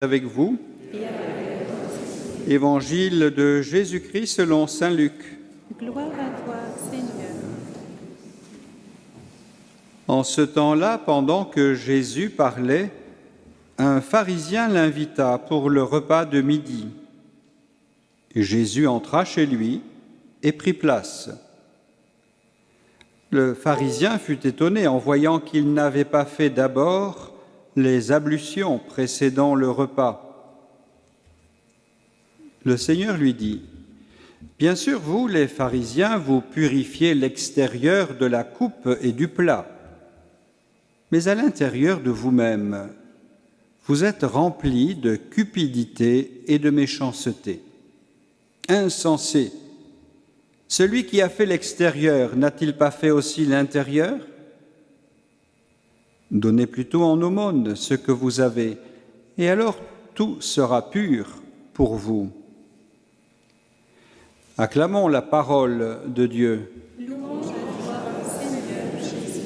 Avec vous. Évangile de Jésus-Christ selon saint Luc. Gloire à toi, Seigneur. En ce temps-là, pendant que Jésus parlait, un pharisien l'invita pour le repas de midi. Jésus entra chez lui et prit place. Le pharisien fut étonné en voyant qu'il n'avait pas fait d'abord les ablutions précédant le repas. Le Seigneur lui dit : « Bien sûr, vous, les pharisiens, vous purifiez l'extérieur de la coupe et du plat, mais à l'intérieur de vous-même, vous êtes remplis de cupidité et de méchanceté. Insensé, celui qui a fait l'extérieur n'a-t-il pas fait aussi l'intérieur ? Donnez plutôt en aumône ce que vous avez, et alors tout sera pur pour vous. » Acclamons la parole de Dieu. Louange à toi, Seigneur Jésus.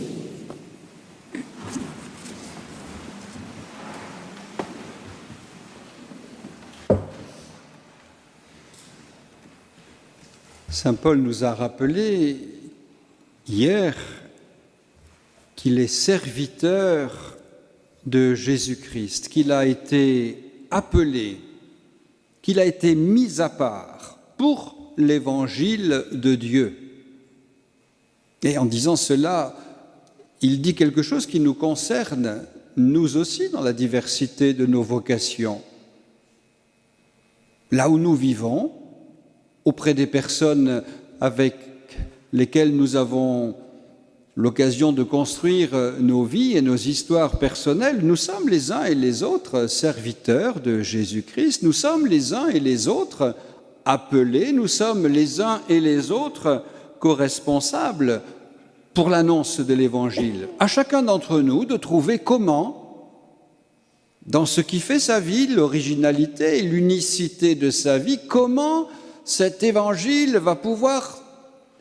Saint Paul nous a rappelé hier qu'il est serviteur de Jésus-Christ, qu'il a été appelé, qu'il a été mis à part pour l'évangile de Dieu. Et en disant cela, il dit quelque chose qui nous concerne, nous aussi, dans la diversité de nos vocations. Là où nous vivons, auprès des personnes avec lesquelles nous avons l'occasion de construire nos vies et nos histoires personnelles, nous sommes les uns et les autres serviteurs de Jésus-Christ, nous sommes les uns et les autres appelés, nous sommes les uns et les autres co-responsables pour l'annonce de l'Évangile. À chacun d'entre nous de trouver comment, dans ce qui fait sa vie, l'originalité et l'unicité de sa vie, comment cet Évangile va pouvoir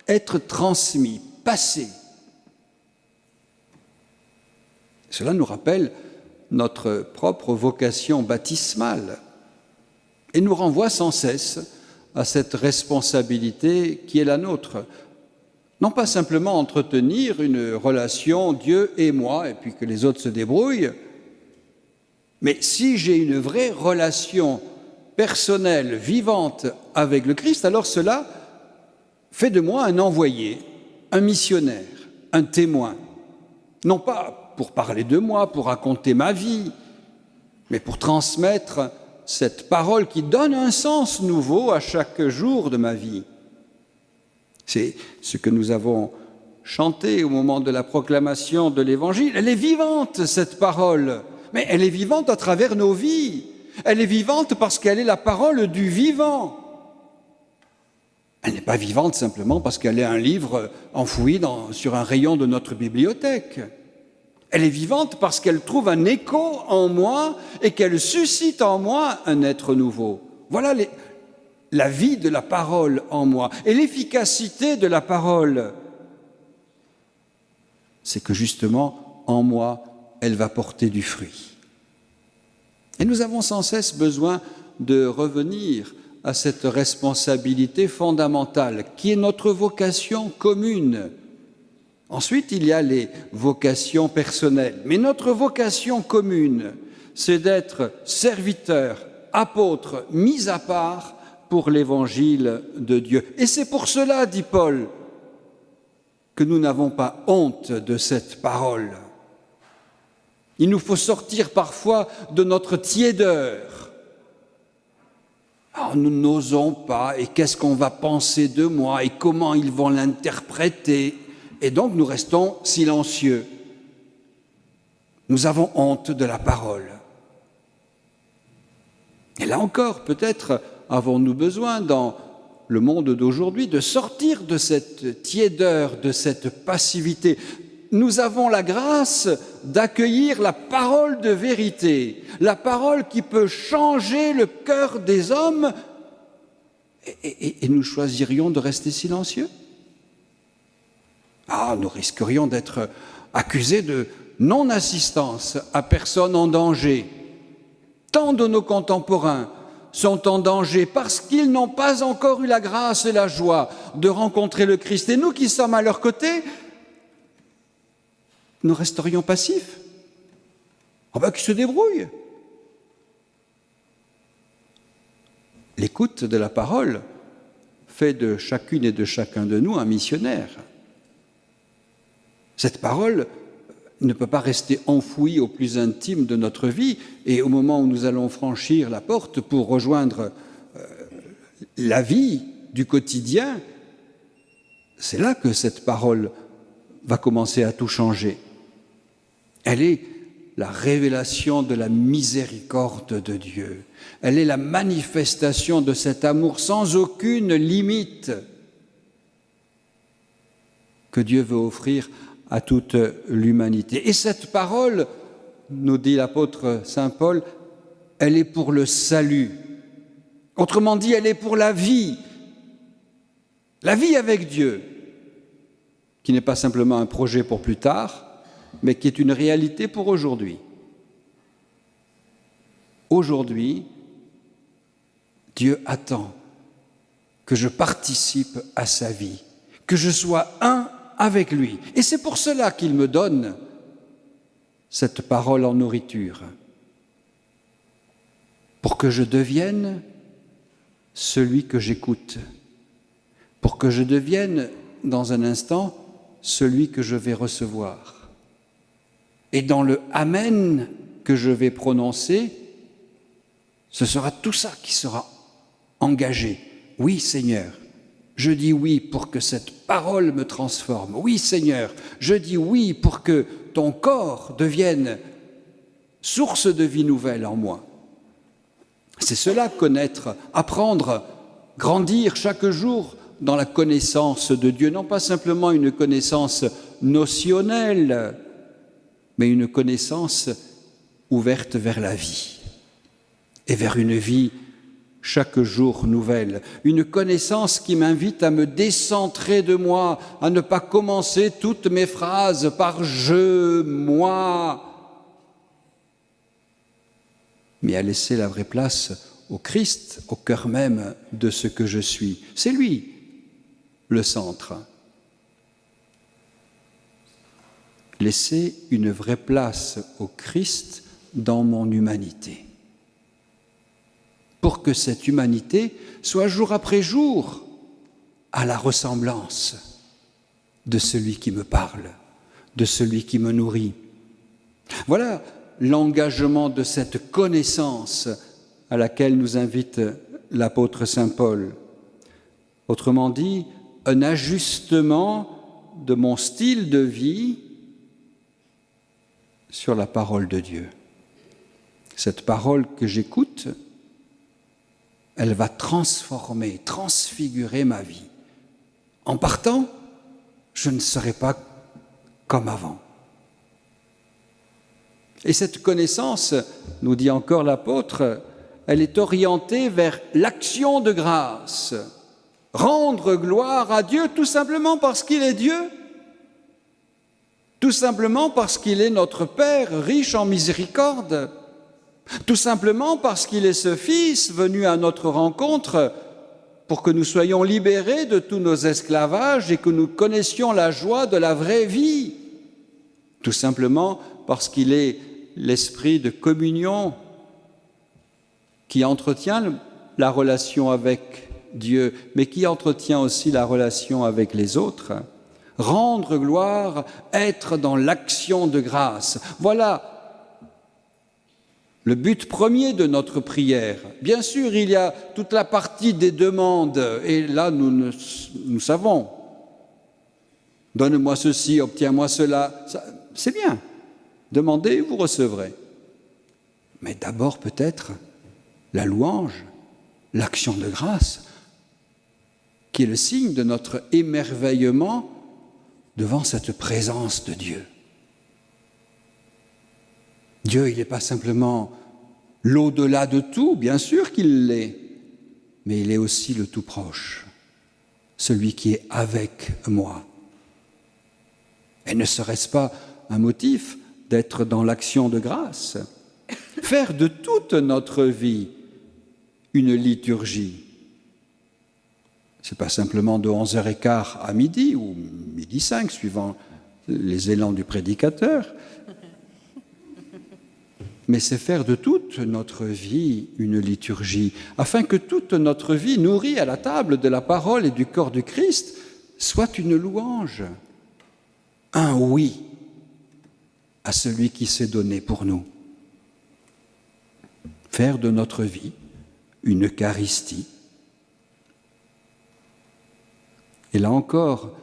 être transmis, passé. Cela nous rappelle notre propre vocation baptismale et nous renvoie sans cesse à cette responsabilité qui est la nôtre. Non pas simplement entretenir une relation Dieu et moi, et puis que les autres se débrouillent, mais si j'ai une vraie relation personnelle, vivante avec le Christ, alors cela fait de moi un envoyé, un missionnaire, un témoin. Non pas pour parler de moi, pour raconter ma vie, mais pour transmettre cette parole qui donne un sens nouveau à chaque jour de ma vie. C'est ce que nous avons chanté au moment de la proclamation de l'Évangile. Elle est vivante, cette parole, mais elle est vivante à travers nos vies. Elle est vivante parce qu'elle est la parole du vivant. Elle n'est pas vivante simplement parce qu'elle est un livre enfoui sur un rayon de notre bibliothèque. Elle est vivante parce qu'elle trouve un écho en moi et qu'elle suscite en moi un être nouveau. Voilà la vie de la parole en moi. Et l'efficacité de la parole, c'est que justement, en moi, elle va porter du fruit. Et nous avons sans cesse besoin de revenir à cette responsabilité fondamentale qui est notre vocation commune. Ensuite, il y a les vocations personnelles. Mais notre vocation commune, c'est d'être serviteur, apôtre, mis à part pour l'évangile de Dieu. Et c'est pour cela, dit Paul, que nous n'avons pas honte de cette parole. Il nous faut sortir parfois de notre tiédeur. Alors, nous n'osons pas, et qu'est-ce qu'on va penser de moi, et comment ils vont l'interpréter ? Et donc nous restons silencieux. Nous avons honte de la parole. Et là encore, peut-être avons-nous besoin dans le monde d'aujourd'hui de sortir de cette tiédeur, de cette passivité. Nous avons la grâce d'accueillir la parole de vérité, la parole qui peut changer le cœur des hommes, et nous choisirions de rester silencieux. Nous risquerions d'être accusés de non-assistance à personne en danger. Tant de nos contemporains sont en danger parce qu'ils n'ont pas encore eu la grâce et la joie de rencontrer le Christ. Et nous qui sommes à leur côté, nous resterions passifs. Qu'ils se débrouillent. L'écoute de la parole fait de chacune et de chacun de nous un missionnaire. Cette parole ne peut pas rester enfouie au plus intime de notre vie, et au moment où nous allons franchir la porte pour rejoindre la vie du quotidien, c'est là que cette parole va commencer à tout changer. Elle est la révélation de la miséricorde de Dieu. Elle est la manifestation de cet amour sans aucune limite que Dieu veut offrir à toute l'humanité. Et cette parole, nous dit l'apôtre saint Paul, elle est pour le salut. Autrement dit, elle est pour la vie avec Dieu, qui n'est pas simplement un projet pour plus tard, mais qui est une réalité pour aujourd'hui. Aujourd'hui, Dieu attend que je participe à sa vie, que je sois un avec lui. Et c'est pour cela qu'il me donne cette parole en nourriture, pour que je devienne celui que j'écoute, pour que je devienne, dans un instant, celui que je vais recevoir. Et dans le « Amen » que je vais prononcer, ce sera tout ça qui sera engagé. Oui, Seigneur, je dis oui pour que cette parole me transforme. Oui, Seigneur, je dis oui pour que ton corps devienne source de vie nouvelle en moi. C'est cela, connaître, apprendre, grandir chaque jour dans la connaissance de Dieu. Non pas simplement une connaissance notionnelle, mais une connaissance ouverte vers la vie et vers une vie chaque jour nouvelle. Une connaissance qui m'invite à me décentrer de moi, à ne pas commencer toutes mes phrases par « je »,« moi », mais à laisser la vraie place au Christ, au cœur même de ce que je suis. C'est lui, le centre. Laisser une vraie place au Christ dans mon humanité, pour que cette humanité soit jour après jour à la ressemblance de celui qui me parle, de celui qui me nourrit. Voilà l'engagement de cette connaissance à laquelle nous invite l'apôtre saint Paul. Autrement dit, un ajustement de mon style de vie sur la parole de Dieu. Cette parole que j'écoute, elle va transformer, transfigurer ma vie. En partant, je ne serai pas comme avant. Et cette connaissance, nous dit encore l'apôtre, elle est orientée vers l'action de grâce. Rendre gloire à Dieu tout simplement parce qu'il est Dieu. Tout simplement parce qu'il est notre Père, riche en miséricorde. Tout simplement parce qu'il est ce Fils venu à notre rencontre pour que nous soyons libérés de tous nos esclavages et que nous connaissions la joie de la vraie vie. Tout simplement parce qu'il est l'esprit de communion qui entretient la relation avec Dieu, mais qui entretient aussi la relation avec les autres. Rendre gloire, être dans l'action de grâce. Voilà le but premier de notre prière. Bien sûr, il y a toute la partie des demandes, et là, nous savons. Donne-moi ceci, obtiens-moi cela. C'est bien. Demandez, vous recevrez. Mais d'abord, peut-être, la louange, l'action de grâce, qui est le signe de notre émerveillement devant cette présence de Dieu. Dieu, il n'est pas simplement l'au-delà de tout, bien sûr qu'il l'est, mais il est aussi le tout proche, celui qui est avec moi. Et ne serait-ce pas un motif d'être dans l'action de grâce? faire de toute notre vie une liturgie. Ce n'est pas simplement de 11h15 à midi ou midi 5, suivant les élans du prédicateur, mais c'est faire de toute notre vie une liturgie, afin que toute notre vie, nourrie à la table de la parole et du corps du Christ, soit une louange, un oui à celui qui s'est donné pour nous. Faire de notre vie une Eucharistie. Et là encore,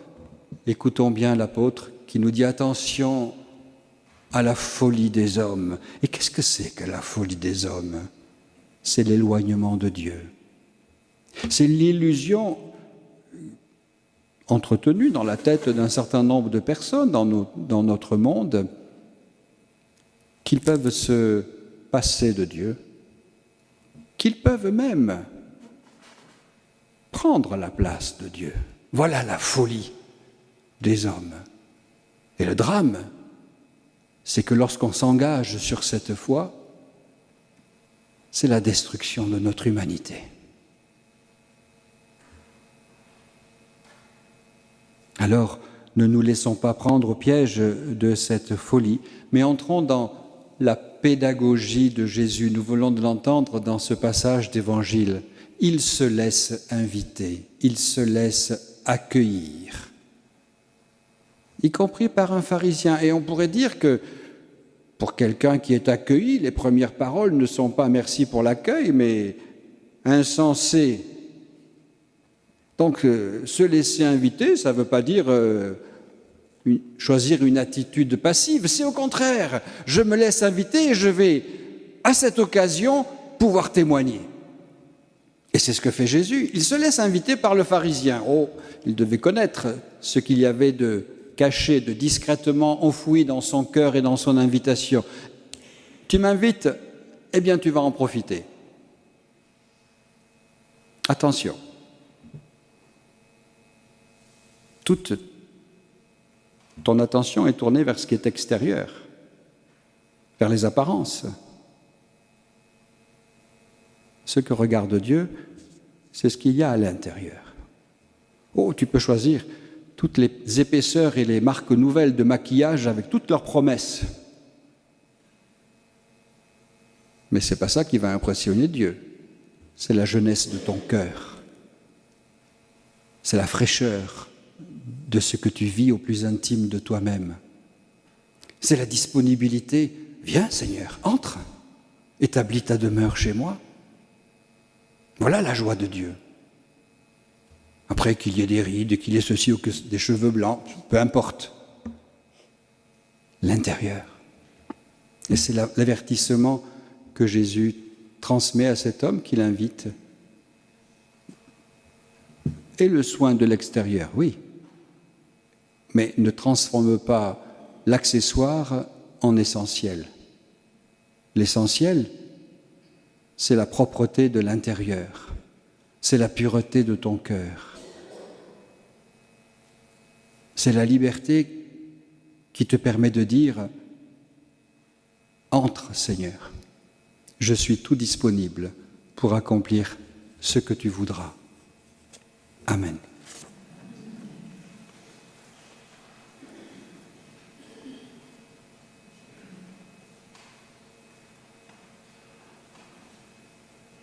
écoutons bien l'apôtre qui nous dit attention à la folie des hommes. Et qu'est-ce que c'est que la folie des hommes? C'est l'éloignement de Dieu. C'est l'illusion entretenue dans la tête d'un certain nombre de personnes dans notre monde qu'ils peuvent se passer de Dieu, qu'ils peuvent même prendre la place de Dieu. Voilà la folie des hommes. Et le drame, c'est que lorsqu'on s'engage sur cette foi, c'est la destruction de notre humanité. Alors, ne nous laissons pas prendre au piège de cette folie, mais entrons dans la pédagogie de Jésus. Nous voulons de l'entendre dans ce passage d'Évangile. Il se laisse inviter, il se laisse accueillir, y compris par un pharisien. Et on pourrait dire que pour quelqu'un qui est accueilli, les premières paroles ne sont pas « merci pour l'accueil », mais « insensé ». Donc, se laisser inviter, ça ne veut pas dire choisir une attitude passive. C'est au contraire, je me laisse inviter et je vais, à cette occasion, pouvoir témoigner. Et c'est ce que fait Jésus. Il se laisse inviter par le pharisien. Oh, il devait connaître ce qu'il y avait de caché, de discrètement enfoui dans son cœur et dans son invitation. Tu m'invites, eh bien tu vas en profiter. Attention. Toute ton attention est tournée vers ce qui est extérieur, vers les apparences. Ce que regarde Dieu, c'est ce qu'il y a à l'intérieur. Oh, tu peux choisir toutes les épaisseurs et les marques nouvelles de maquillage avec toutes leurs promesses. Mais ce n'est pas ça qui va impressionner Dieu. C'est la jeunesse de ton cœur. C'est la fraîcheur de ce que tu vis au plus intime de toi-même. C'est la disponibilité. Viens, Seigneur, entre, établis ta demeure chez moi. Voilà la joie de Dieu. Après qu'il y ait des rides, qu'il y ait ceci ou que des cheveux blancs, peu importe. L'intérieur. Et c'est l'avertissement que Jésus transmet à cet homme qu'il invite. Et le soin de l'extérieur, oui. Mais ne transforme pas l'accessoire en essentiel. L'essentiel, c'est la propreté de l'intérieur, c'est la pureté de ton cœur, c'est la liberté qui te permet de dire « Entre, Seigneur, je suis tout disponible pour accomplir ce que tu voudras. » Amen.